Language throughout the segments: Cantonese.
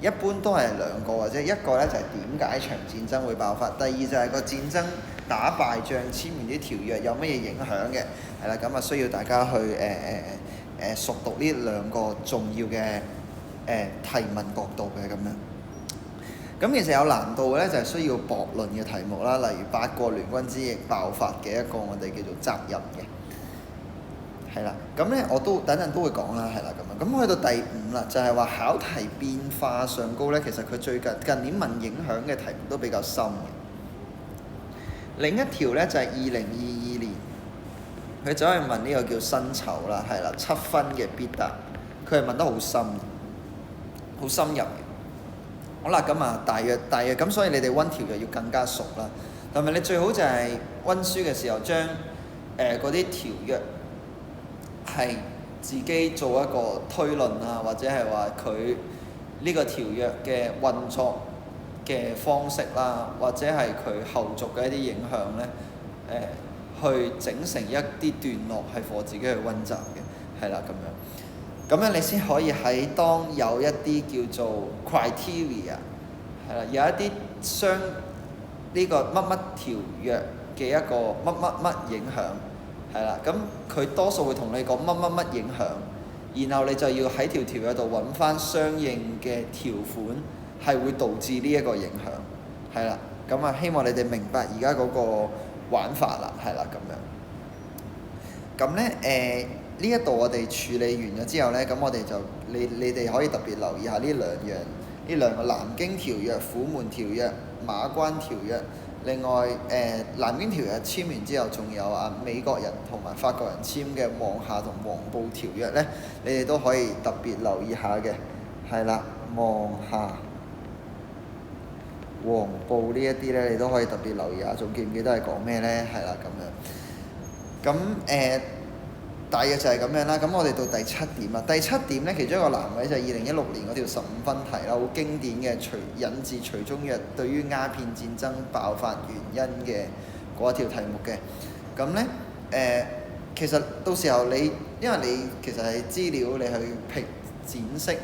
一般都係兩個或者一個咧就係點解場戰爭會爆發，第二就係個戰爭打敗仗簽完啲條約有乜嘢影響嘅，係啦，咁啊需要大家去熟讀呢兩個重要嘅提問角度嘅咁樣。咁其實有難度嘅咧就係需要駁論嘅題目啦，例如八國聯軍之役爆發嘅一個我哋叫做責任嘅，係啦。咁咧我都等陣都會講啦，係啦咁樣。咁去到第五啦，就係話考題變化上高咧，其實佢最近年問影響嘅題目都比較深嘅。另一條咧就係2022年，佢走去問呢個叫薪酬啦，係啦，7分嘅必答，佢係問得好深，好深入嘅。好啦，咁啊，大約咁，所以你哋溫條約要更加熟啦。同埋你最好就係溫書嘅時候，將嗰啲條約係自己做一個推論啊，或者係話佢呢個條約嘅運作嘅方式啦，或者係佢後續嘅一啲影響咧，去整成一啲段落係畀自己去溫習嘅，係啦咁樣。咁樣你先可以喺當有一啲叫做 criteria 係啦，有一啲相呢個乜乜條約嘅一個乜乜乜影響係啦，咁佢多數會同你講乜乜乜影響，然後你就要喺條約度揾翻相應嘅條款係會導致呢一個影響係啦，咁啊希望你哋明白而家嗰個玩法啦，係啦咁樣。咁咧呢一度我哋處理完咗之後咧，咁我哋就你哋可以特別留意下呢兩個南京條約、虎門條約、馬關條約。另外南京條約簽完之後，仲有美國人同埋法國人簽嘅望夏同黃埔條約咧，你哋都可以特別留意下嘅，係啦，望夏、黃埔呢一啲咧，你都可以特別留意下。仲記唔記得係講咩咧？係啦咁樣。咁大約就係咁樣啦。咁我哋到第7點啦。第7點咧，其中一個難位就係2016年嗰條15分題啦，好經典嘅引自徐中約對於鴉片戰爭爆發原因嘅嗰一條題目嘅。咁咧其實到時候因為你其實係資料你去展示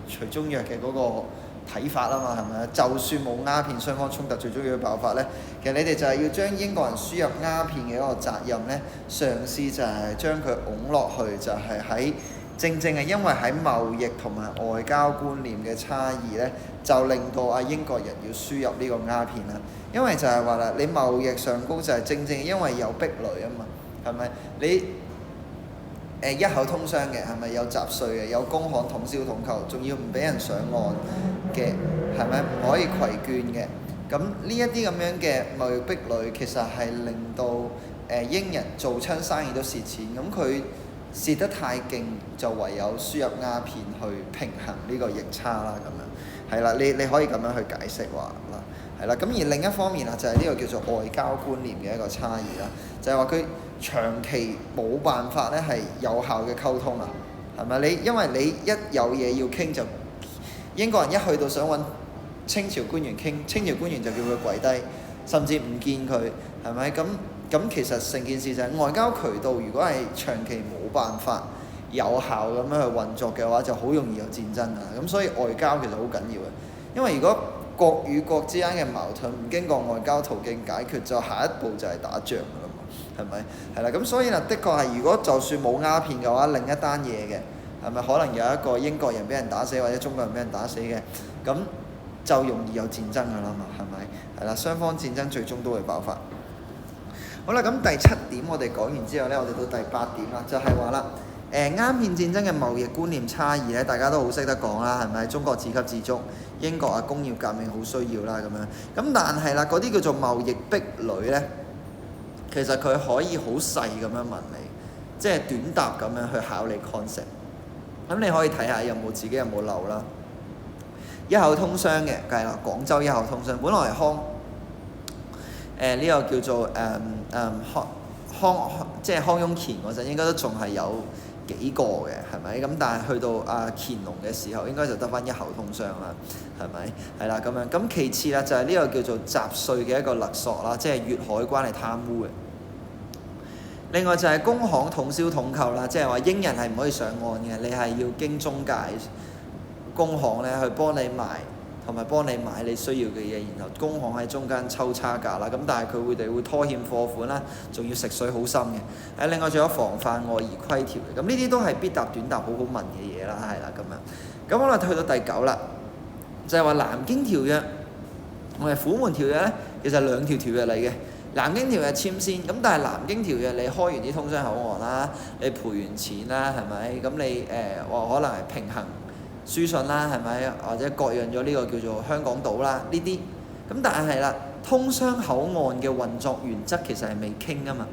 徐中約嘅嗰個睇法啊嘛，係咪啊？就算冇鴉片雙方衝突最終要爆發咧，其實你哋就係要將英國人輸入鴉片嘅嗰個責任咧，嘗試就係將佢拱落去，就係喺正係因為喺貿易同埋外交觀念嘅差異咧，就令到英國人要輸入呢個鴉片啦。因為就係話啦，你貿易上高就係正因為有壁壘啊嘛，係咪？你一口通商嘅係咪有雜稅嘅，有公行統銷統購，仲要唔俾人上岸嘅，係咪唔可以攜眷嘅？咁呢一啲咁樣嘅貿易壁壘，其實係令到英人做親生意都蝕錢。咁佢蝕得太勁，就唯有輸入鴉片去平衡呢個逆差啦。咁樣係啦，你可以咁樣去解釋話啦，係啦。咁而另一方面就係呢個叫做外交觀念嘅一個差異啦，就係話佢長期冇辦法咧係有效嘅溝通啊，係咪？因為你一有嘢要傾，就英國人一去到想揾清朝官員傾，清朝官員就叫佢跪低，甚至唔見佢，係咪？咁其實成件事就係外交渠道，如果係長期冇辦法有效咁樣去運作嘅話，就好容易有戰爭啊。咁所以外交其實好緊要嘅，因為如果國與國之間嘅矛盾唔經過外交途徑解決，就下一步就係打仗㗎啦嘛，係咪？係啦，咁所以的確係，如果就算冇鴉片嘅話，另一單嘢嘅係咪可能有一個英國人俾人打死，或者中國人俾人打死嘅，咁就容易有戰爭㗎啦嘛，係咪？係啦，雙方戰爭最終都會爆發。好啦，咁第7點我哋講完之後咧，我哋到第8點啦，就係話啦，鴉片戰爭嘅貿易觀念差異咧，大家都好識得講啦，係咪？中國自給自足，英國工業革命好需要啦，咁樣。咁但係啦，嗰啲叫做貿易壁壘咧，其實佢可以好細咁樣問你，即係短答咁樣去考你 concept。咁你可以睇下自己有冇漏啦。一口通商嘅，梗係啦，廣州一口通商，本來係呢個叫做即係康雍乾嗰陣，應該都仲係有幾個嘅，係咪？咁但係去到乾隆嘅時候，應該就得返一口通商啦，係咪？係啦，咁樣。咁其次啦，就係呢個叫做雜稅嘅一個勒索啦，即係越海關係貪污嘅。另外就係公行統銷統購啦，即係話英人係唔可以上岸嘅，你係要經中介工行咧去幫你賣同埋幫你買你需要嘅嘢，然後工行喺中間抽差價啦。咁但係佢會拖欠貨款啦，仲要食水好深嘅。另外仲有防範外移規條嘅。咁呢啲都係必答短答好好問嘅嘢啦，係啦咁樣。咁我哋去到第9啦，就係話南京條約同埋虎門條約咧，其實兩條條約嚟嘅。南京條約簽先，咁但係南京條約你開完啲通商口岸啦，你賠完錢啦，係咪？咁你話可能係平衡書信啦，係咪？或者割讓咗呢個叫做香港島啦，呢啲。咁但係啦，通商口岸嘅運作原則其實係未傾㗎嘛。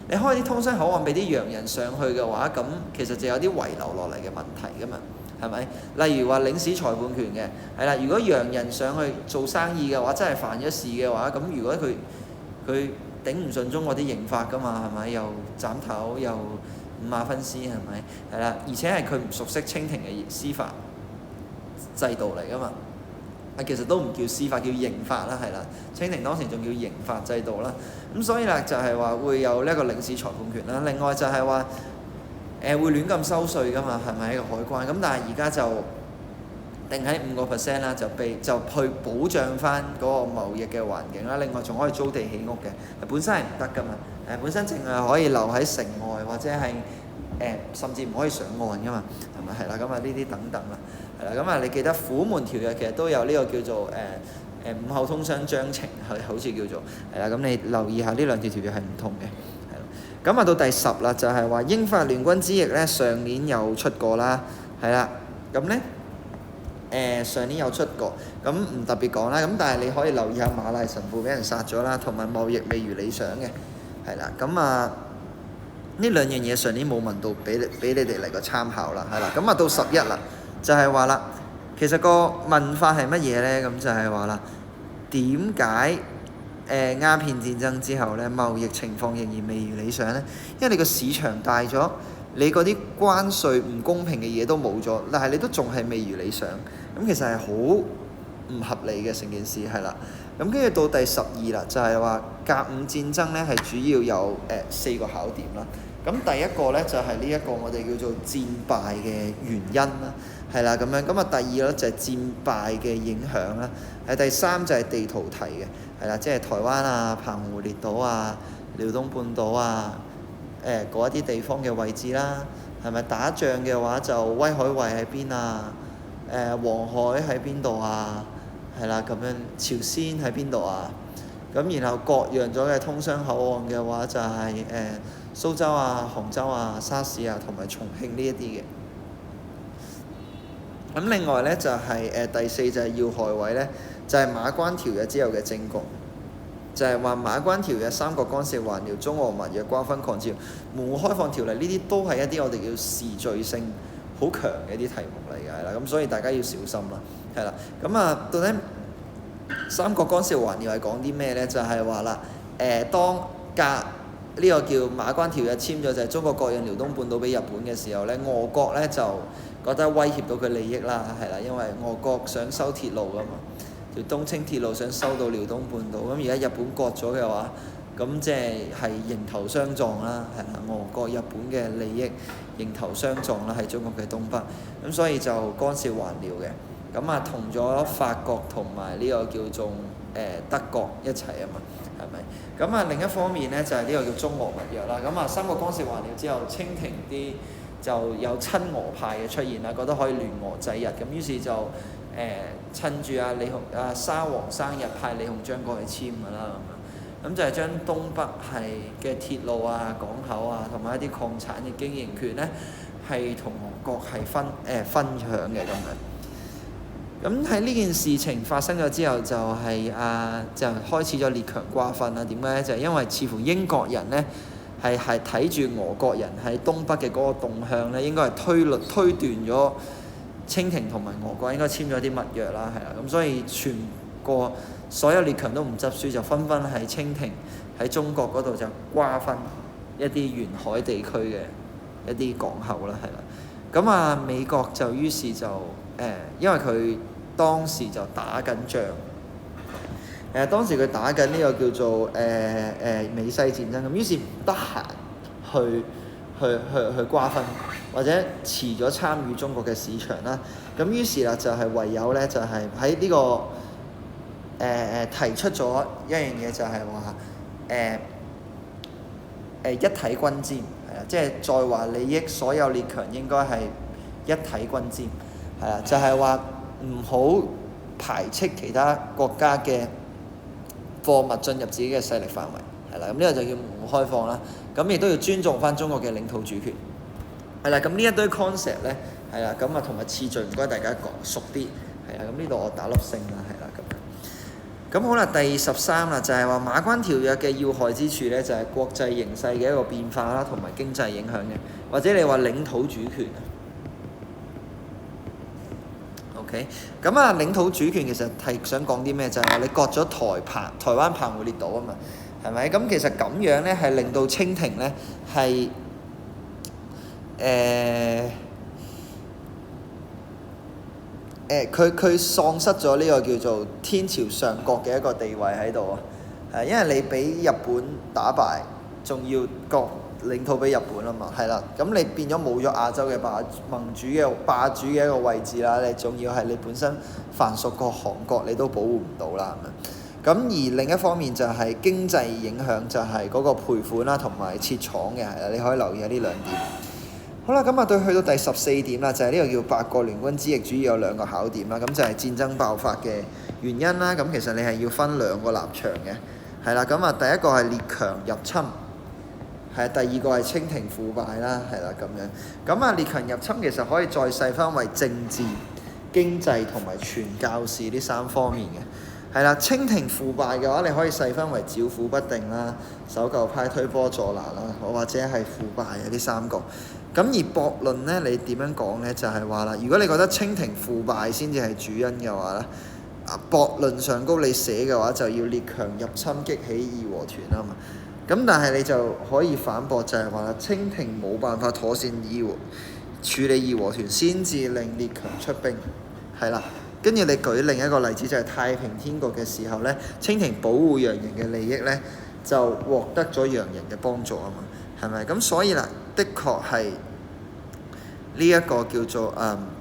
你開啲通商口岸俾啲洋人上去嘅話，咁其實就有啲遺留落嚟嘅問題㗎嘛，係咪？例如話領事裁判權嘅，係啦，如果洋人上去做生意嘅話，真係犯咗事嘅話，咁如果佢頂唔順中國啲刑法㗎嘛，係咪？又斬頭又五馬分屍，係咪？係啦，而且係佢唔熟悉清廷嘅司法制度嚟㗎嘛。其實都唔叫司法，叫刑法啦，係啦。清廷當時仲叫刑法制度啦。咁所以啦，就係話會有呢一個領事裁判權啦。另外就係話會亂咁收稅㗎嘛，係咪？喺個海關。咁但係而家就定喺5% 啦，就去保障翻嗰個貿易嘅環境啦。另外仲可以租地起屋嘅，本身係唔得㗎嘛。本身淨係可以留喺城外或者係甚至唔可以上岸㗎嘛，係咪？係啦，咁啊呢啲等等啦，係啦，咁啊你記得虎門條約其實都有呢個叫做午後通商章程，好似叫做係啦。咁你留意下呢兩條條約係唔同嘅，係啦。咁啊到第10啦，就係話英法聯軍之役咧，上年有出過啦，係啦。咁咧上年有出過，咁唔特別講啦。咁但係你可以留意下馬賴神父俾人殺咗啦，同埋貿易未如理想嘅，係啦。咁啊呢兩樣嘢上年冇問到，俾你哋嚟個參考啦，係啦。咁啊到11啦，就係話啦，其實個問法係乜嘢咧？咁就係話啦，點解鴉片戰爭之後咧，貿易情況仍然未如理想咧？因為你個市場大咗，你嗰啲關稅唔公平嘅嘢都冇咗，但係你都仲係未如理想，咁其實係好唔合理嘅成件事，係啦。咁跟住到第12啦，就係話甲午戰爭咧係主要有4個考點啦。咁第一個咧就係呢一個我哋叫做戰敗嘅原因啦，係啦咁樣。咁啊第二咧就係戰敗嘅影響啦。第3就係地圖題嘅，係啦，即係台灣啊、澎湖列島啊、遼東半島啊，嗰一啲地方嘅位置啦，係咪？打仗嘅話就威海衛喺邊啊？黃海喺邊度啊？係啦，咁樣朝鮮喺邊度啊？咁然後割讓咗嘅通商口岸嘅話就係蘇州啊、杭州啊、沙市啊同埋重慶呢一啲嘅。咁另外咧就係第4就係要害位咧，就係馬關條約之後嘅政局，就係話馬關條約、三國干涉還遼、中俄盟約、瓜分抗戰、門戶開放條例，呢啲都係一啲我哋叫時序性好強嘅一啲題目嚟嘅，係啦。咁所以大家要小心啦，係啦。咁啊，到底三國干涉還遼係講啲咩咧？就係話啦，當呢個叫馬關條約簽咗，就係中國割讓遼東半島俾日本嘅時候咧，俄國咧就覺得威脅到佢利益啦，係啦，因為俄國想修鐵路㗎嘛，條東清鐵路想收到遼東半島，咁而家日本割咗嘅話，咁即係迎頭相撞啦，係啦，俄國日本嘅利益迎頭相撞啦，喺中國嘅東北，咁所以就干涉還遼嘅，咁啊同咗法國同埋呢個叫做德國一齊啊嘛，係咪？咁啊另一方面咧就係呢個叫中俄盟約啦，咁啊三國干涉還遼之後，清廷啲就有親俄派嘅出現啦，覺得可以聯俄制日，咁於是就趁住沙皇生日派李鴻章過去簽㗎啦，咁就係將東北係嘅鐵路啊、港口啊同埋一啲礦產嘅經營權咧，係同俄國係分享嘅咁樣。咁喺呢件事情發生咗之後，就開始咗列強瓜分啦。點解咧？就係因為似乎英國人咧係睇住俄國人喺東北嘅嗰個動向咧，應該係推斷咗清廷同埋俄國應該簽咗啲密約啦，係啦。咁所以所有列強都唔執輸，就紛紛喺清廷喺中國嗰度就瓜分一啲沿海地區嘅一啲港口啦，係啦。咁啊，美國就於是就因為佢當時就打緊仗，當時佢打緊呢個叫做美西戰爭，咁於是唔得閒去瓜分或者遲咗參與中國嘅市場啦。咁於是啦，就係唯有咧，就係喺呢個提出咗一樣嘢，就係話一體均沾，係啊，即係在華利益，所有列強應該係一體均沾，係啦，就係話唔好排斥其他國家嘅貨物進入自己嘅勢力範圍，係啦，咁呢個就叫門戶開放啦。咁亦都要尊重翻中國嘅領土主權，係啦。咁呢一堆 concept 咧，係啦，咁啊同埋次序唔該大家講熟啲，係啊。咁呢度我打粒星啦，係啦咁樣。咁好啦，第13啦，就係話馬關條約嘅要害之處咧，就係國際形勢嘅一個變化啦，同埋經濟影響嘅，或者你話領土主權啊。OK， 咁啊領土主權其實係想講啲咩？就係話你割咗台灣澎湖列島啊嘛，係咪？咁其實咁樣咧係令到清廷咧係佢喪失咗呢個叫做天朝上國嘅一個地位喺度啊，係因為你俾日本打敗，仲要割領土俾日本啊嘛，係啦，咁你變咗冇咗亞洲嘅霸主嘅一個位置啦，你仲要係你本身藩屬個韓國你都保護唔到啦，咁而另一方面就係經濟影響，就係嗰個賠款啦同埋設廠嘅，係啦，你可以留意下呢兩點。好啦，咁啊去到第14點啦，就係呢個叫八國聯軍之役，主要有兩個考點啦。咁就係戰爭爆發嘅原因啦。咁其實你係要分兩個立場嘅，係啦。咁啊第一個係列強入侵，係第二個係清廷腐敗啦，係啦咁樣。咁啊列強入侵其實可以再細分為政治、經濟同埋傳教士呢三方面嘅，係啦。清廷腐敗嘅話，你可以細分為剿撫不定啦、守舊派推波助瀾啦，或者係腐敗嘅呢三個。咁而駁論咧，你點樣講咧？就係話啦，如果你覺得清廷腐敗先至係主因嘅話咧，駁論上高你寫嘅話就要列強入侵激起義和團啊嘛。咁但係你就可以反駁就係話啦，清廷冇辦法妥善處理義和團，先至令列強出兵，係啦。跟住你舉另一個例子就係太平天國嘅時候咧，清廷保護洋人嘅利益咧，就獲得咗洋人嘅幫助啊嘛。係咪？咁所以啦，的確係呢一個叫做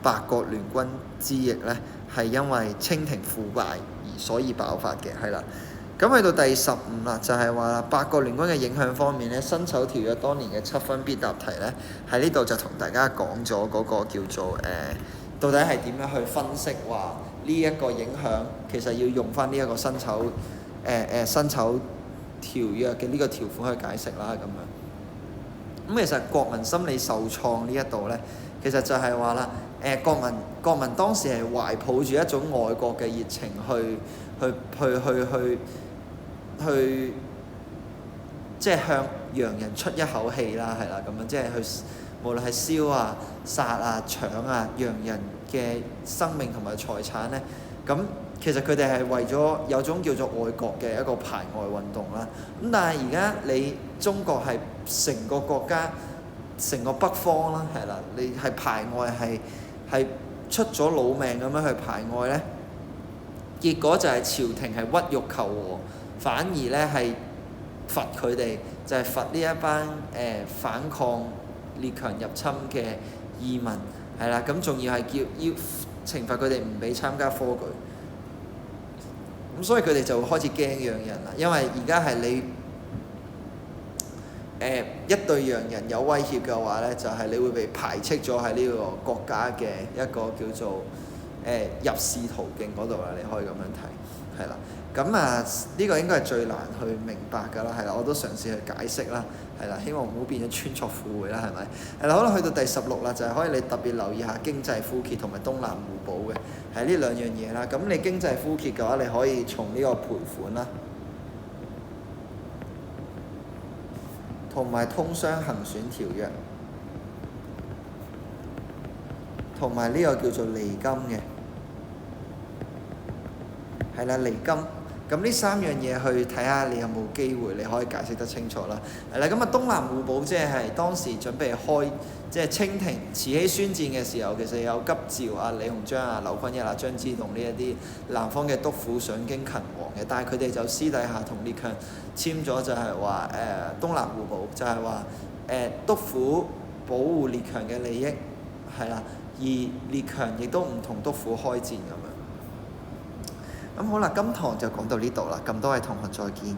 八國聯軍之役咧，係因為清廷腐敗而所以爆發嘅，係啦。咁去到第15啦，就係話八國聯軍嘅影響方面咧，辛丑條約當年嘅7分必答題咧，喺呢度就同大家講咗嗰個叫做到底係點樣去分析話呢一個影響，其實要用翻呢一個辛丑條約嘅呢個條款去解釋啦，咁樣。咁其實國民心理受創呢一度咧，其實就係話啦，國民當時係懷抱住一種愛國嘅熱情去即係向洋人出一口氣啦，係啦，咁樣即係去無論係燒啊、殺啊、搶啊洋人嘅生命同埋財產咧，咁其實佢哋係為咗有種叫做愛國嘅一個排外運動啦。咁但係而家你中國係成個國家、成個北方啦，係啦，你係排外係出咗老命咁樣去排外咧，結果就係朝廷係屈辱求和，反而咧係罰佢哋，就係罰呢一班反抗列強入侵嘅義民，係啦，咁仲要係要懲罰佢哋唔俾參加科舉。咁所以佢哋就會開始驚洋人啦，因為而家係你一對洋人有威脅嘅話咧，就係你會被排斥咗喺呢個國家嘅一個叫做入仕途徑嗰度啦，你可以咁樣睇，係啦。咁呢個應該係最難去明白㗎啦，係啦，我都嘗試去解釋啦，係啦，希望唔好變咗穿鑿附會啦，係咪？係啦，好啦，去到第16啦，就係可以你特別留意下經濟枯竭同埋東南互補嘅，係呢兩樣嘢啦。咁你經濟枯竭嘅話，你可以從呢個賠款啦，同埋通商行選條約，同埋呢個叫做離金嘅，係啦，離金。咁呢三樣嘢去睇下你有冇機會，你可以解釋得清楚啦。係啦，咁東南互補即係當時準備即係清廷慈禧宣戰嘅時候，其實有急召李鴻章劉坤一張之洞呢一啲南方嘅督府上京勤王嘅，但係佢哋就私底下同列強簽咗就係話東南互補，就係話督府保護列強嘅利益，係啦，而列強亦都唔同督撫開戰咁樣。咁好啦，今堂就講到呢度啦，咁多位同學再見。